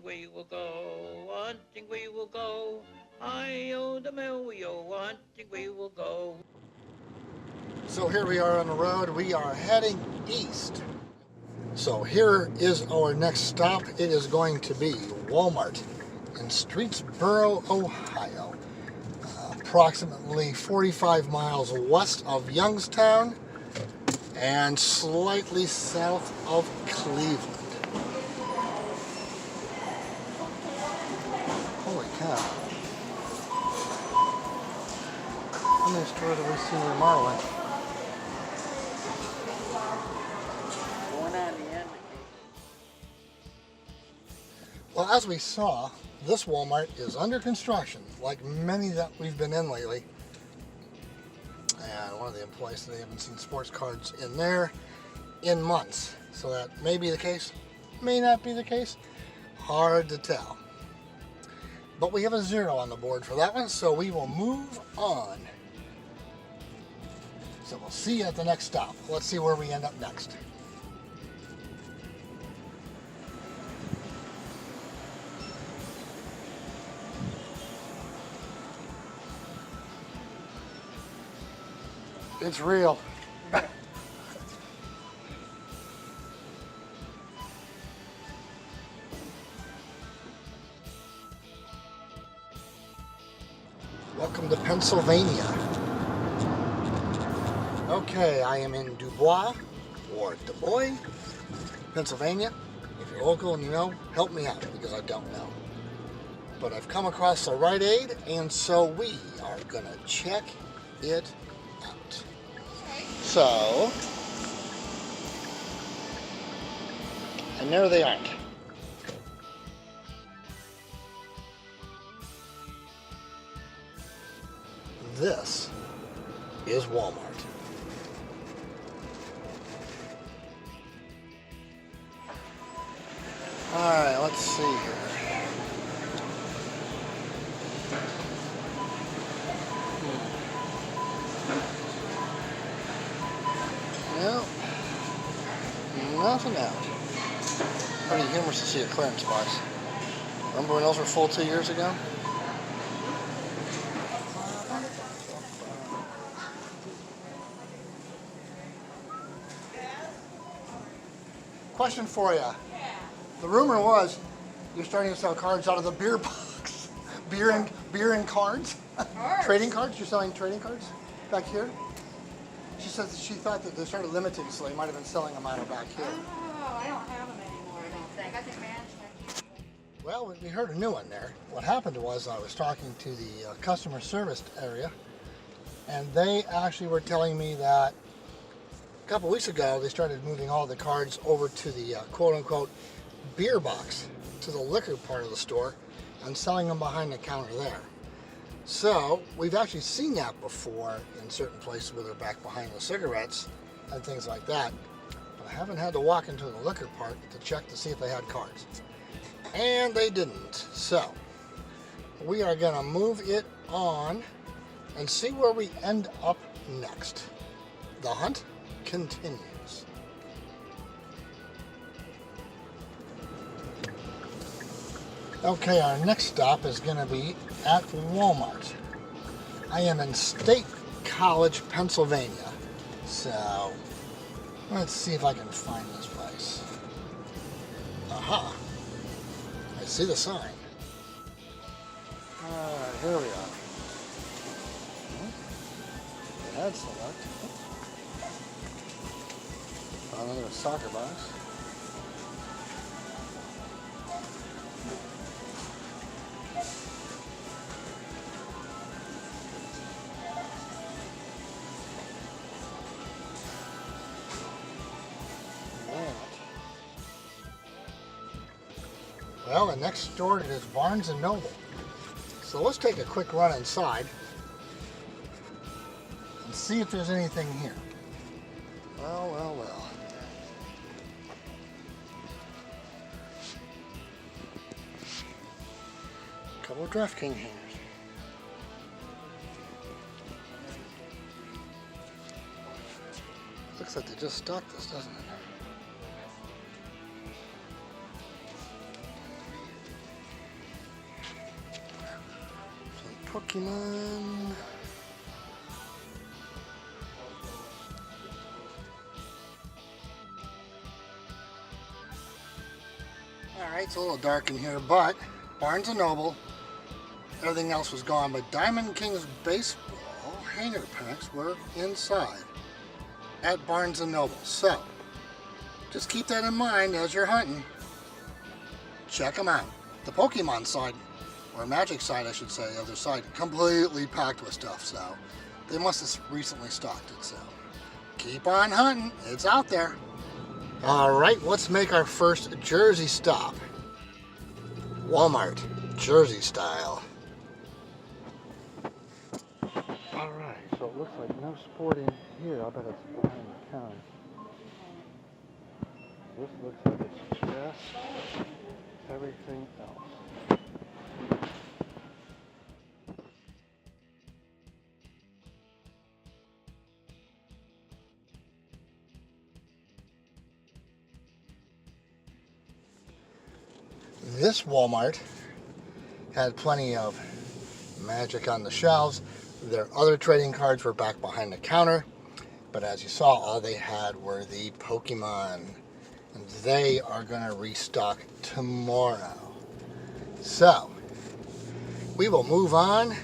we will go, hunting we will go. I-O the mill, we-o, hunting we will go. So here we are on the road. We are heading east. So here is our next stop. It is going to be Walmart in Streetsboro, Ohio. Approximately 45 miles west of Youngstown and slightly south of Cleveland. Holy cow. How many stores have we seen remodeling? Well, as we saw, this Walmart is under construction, like many that we've been in lately. And one of the employees said they haven't seen sports cards in there in months. So that may be the case, may not be the case. Hard to tell. But we have a 0 on the board for that one, so we will move on. So we'll see you at the next stop. Let's see where we end up next. It's real. Welcome to Pennsylvania. Okay, I am in Dubois, or Du Bois, Pennsylvania. If you're local and you know, help me out, because I don't know. But I've come across the Rite Aid, and so we are gonna check it out. So, and there they aren't. This is Walmart. Alright, let's see here. No, nothing out. Pretty humorous to see a clearance box. Remember when those were full 2 years ago? Question for you. The rumor was you're starting to sell cards out of the beer box. Beer and cards? Trading cards? You're selling trading cards back here? She said that she thought that they started limiting, so they might have been selling them out of back here. Oh, I don't have them anymore, I don't think. I think management. Well, we heard a new one there. What happened was I was talking to the customer service area, and they actually were telling me that a couple weeks ago they started moving all the cards over to the quote-unquote beer box, to the liquor part of the store, and selling them behind the counter there. So we've actually seen that before in certain places where they're back behind the cigarettes and things like that. But I haven't had to walk into the liquor part to check to see if they had cards. And they didn't. So we are going to move it on and see where we end up next. The hunt continues. Okay, our next stop is going to be at Walmart. I am in State College, Pennsylvania. So, let's see if I can find this place. Aha! I see the sign. Alright, here we are. Add select. Another soccer box. Well, the next door is Barnes & Noble. So let's take a quick run inside and see if there's anything here. Well, well, well. A couple of DraftKings hangers. Looks like they just stocked this, doesn't it? Pokemon. Alright, it's a little dark in here, but Barnes & Noble, everything else was gone, but Diamond King's baseball hanger packs were inside at Barnes & Noble. So, just keep that in mind as you're hunting. Check them out. The Pokemon side, or Magic side I should say, the other side, completely packed with stuff, so they must have recently stocked it, so keep on hunting. It's out there. Alright, let's make our first Jersey stop. Walmart, Jersey style. Alright, so it looks like no sport in here. I bet it's behind the counter. This looks like it's just everything else. This Walmart had plenty of Magic on the shelves. Their other trading cards were back behind the counter, but as you saw, all they had were the Pokemon, and they are going to restock tomorrow. So we will move on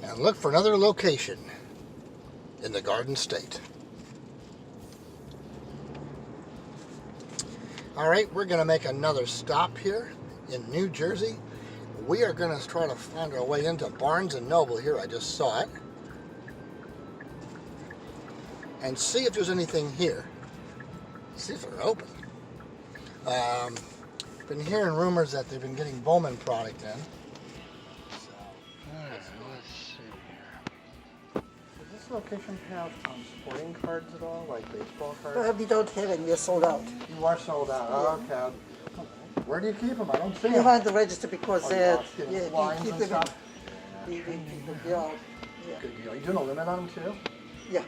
and look for another location in the Garden State. Alright, we're going to make another stop here in New Jersey. We are going to try to find our way into Barnes & Noble here. I just saw it. And see if there's anything here. See if they're open. Been hearing rumors that they've been getting Bowman product in. So, let's see here. Does this location have sporting cards at all, like baseball cards? We don't have any, we're sold out. You are sold out. Yeah. Okay. Where do you keep them? I don't see them. Behind the register because you lost in lines we keep and them stuff? we keep them, yeah. Good deal. You doing a limit on them too? Yeah.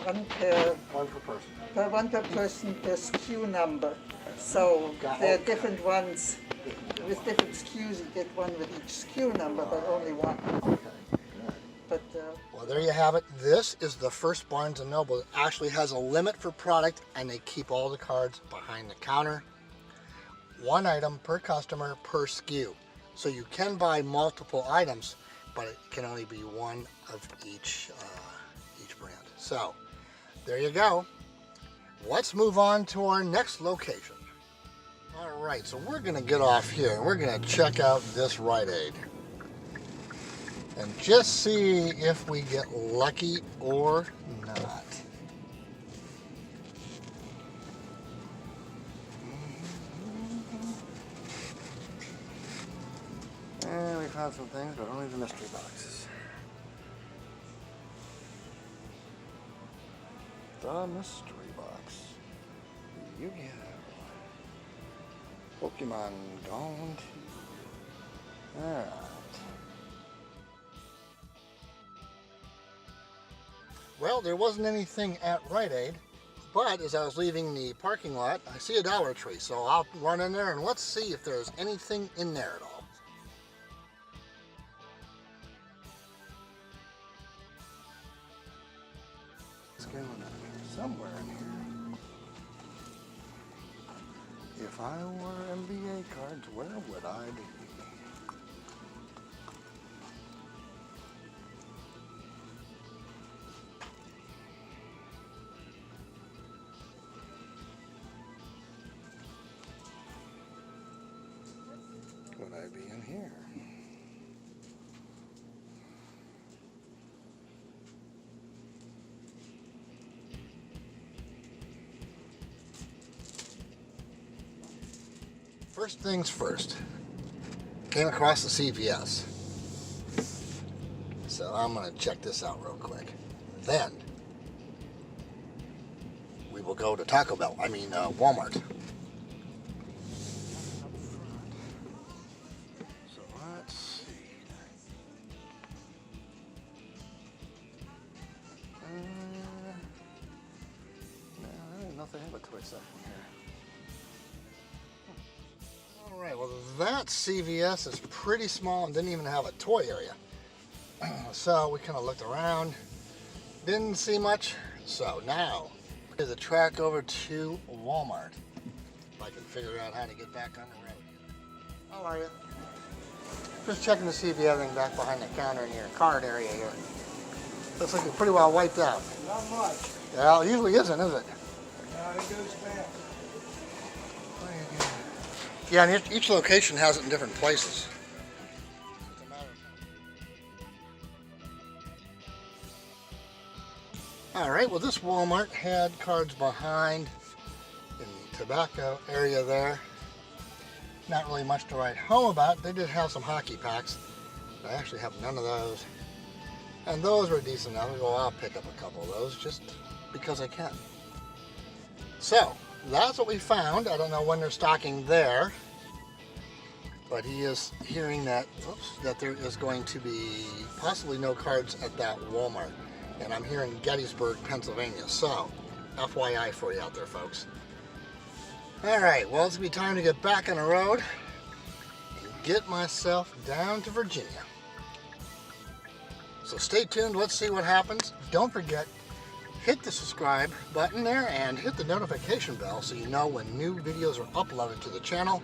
One per person per SKU number. So there are different ones with different SKUs. You get one with each SKU number, but only one. Okay. But Well, there you have it. This is the first Barnes & Noble that actually has a limit for product, and they keep all the cards behind the counter. One item per customer per SKU. So you can buy multiple items, but it can only be one of each brand. So there you go. Let's move on to our next location. All right, so we're going to get off here and we're going to check out this Rite Aid and just see if we get lucky or not. And we found some things, but only the mystery boxes. The mystery box. You get Pokemon gone too. Alright. Well, there wasn't anything at Rite Aid, but as I was leaving the parking lot, I see a Dollar Tree, so I'll run in there and let's see if there's anything in there at all. What's going on here? Somewhere in here. If I were NBA cards, where would I be? Would I be in here? First things first, came across the CVS. So I'm going to check this out real quick. Then we will go to Walmart. So let's see. No, nothing but toy section here. Alright, well that CVS is pretty small and didn't even have a toy area. So we kind of looked around, didn't see much. So now there's a track over to Walmart. If I can figure out how to get back on the road. How are you? Just checking to see if you have anything back behind the counter in your card area here. Looks like you're pretty well wiped out. Not much. Yeah, it usually isn't, is it? No, it goes fast. Yeah, and each location has it in different places. All right, well, this Walmart had cards behind in the tobacco area there. Not really much to write home about. They did have some hockey packs. I actually have none of those. And those were decent enough. Well, I'll pick up a couple of those just because I can. So, that's what we found. I don't know when they're stocking there. But he is hearing that, that there is going to be possibly no cards at that Walmart. And I'm here in Gettysburg, Pennsylvania. So, FYI for you out there, folks. Alright, well, it's going to be time to get back on the road and get myself down to Virginia. So stay tuned, let's see what happens. Don't forget, hit the subscribe button there and hit the notification bell so you know when new videos are uploaded to the channel.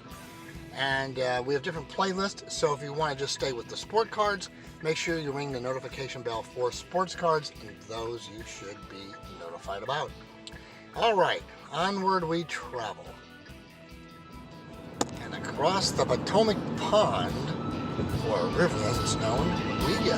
And we have different playlists, so if you want to just stay with the sport cards, make sure you ring the notification bell for sports cards, and those you should be notified about. Alright, onward we travel. And across the Potomac Pond, or river as it's known, we go.